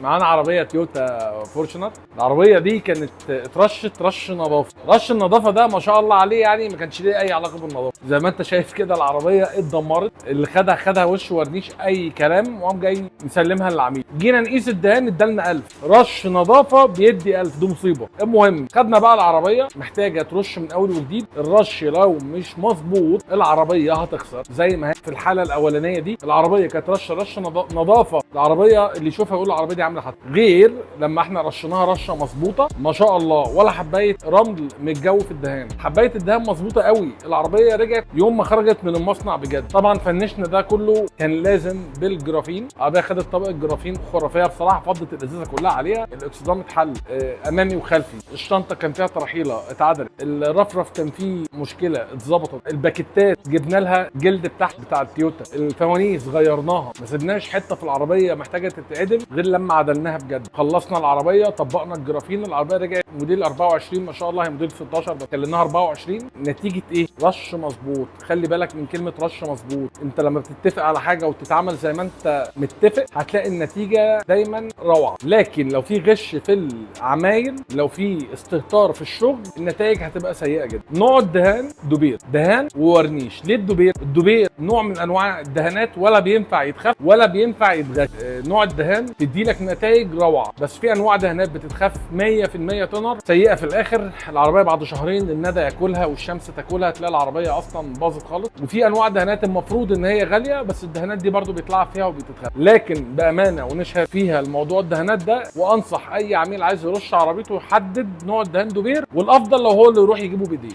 معانا عربيه تويوتا فورشنر. العربيه دي كانت اترشت رش نظافه. رش النظافه ده ما شاء الله عليه يعني ما كانش ليه اي علاقه بالنظافه. زي ما انت شايف كده العربيه اتدمرت، اللي خدها وش ورنيش اي كلام، وقام جاي مسلمها للعميل. جينا نقيس الدهان ادالنا 1000. رش نظافه بيدي 1000، دي مصيبه. المهم خدنا بقى العربيه محتاجه ترش من اول وجديد. الرش لو مش مظبوط العربيه هتخسر زي ما هي في الحاله الاولانيه دي. العربيه كانت رش نظافه. العربيه اللي يشوفها يقول العربيه دي عامله حادثه. غير لما احنا رشيناها رشه مظبوطه ما شاء الله، ولا حبايه رمل من الجو في الدهان. حبايه الدهان مظبوطه قوي. العربيه رجعت يوم ما خرجت من المصنع بجد. طبعا فنشنا ده كله كان لازم بالجرافين. العربيه خدت طبقه جرافين خرافيه بصراحه، فضت الازازه كلها عليها. الاكسدام اتحل امامي وخلفي. الشنطه كان فيها ترحيله اتعدلت. الرفرف كان فيه مشكله اتظبطت. الباكيتات جبنا لها جلد بتاع التويوتا. الفوانيس غيرناها، ما سيبناش حته في العربيه محتاجه تتعدل غير لما عدلناها بجد. خلصنا العربيه، طبقنا الجرافين. العربيه رجعت موديل 24 ما شاء الله. هي موديل 16 بس كلمناها 24. نتيجه ايه؟ رش مظبوط. خلي بالك من كلمه رش مظبوط. انت لما بتتفق على حاجه وتتعامل زي ما انت متفق هتلاقي النتيجه دايما روعه. لكن لو في غش في العمايل، لو في استهتار في الشغل، النتائج هتبقى سيئه جدا. نوع الدهان دوبير، دهان وورنيش. ليه الدوبير؟ الدوبير نوع من انواع الدهانات ولا بينفع يتخف ولا بينفع يتغش. نوع الدهان تدي لك نتائج روعه، بس في انواع دهانات بتتخف 100% تنر سيئه في الاخر. العربيه بعد شهرين الندى ياكلها والشمس تاكلها، تلاقي العربيه اصلا باظت خالص. وفي انواع دهانات المفروض ان هي غاليه، بس الدهانات دي برضو بيتلعب فيها وبتتخف. لكن بامانه ونشهر فيها الموضوع الدهانات ده، وانصح اي عميل عايز يرش عربيته يحدد نوع الدهان دوبير، والافضل لو هو اللي يروح يجيبه بايديه.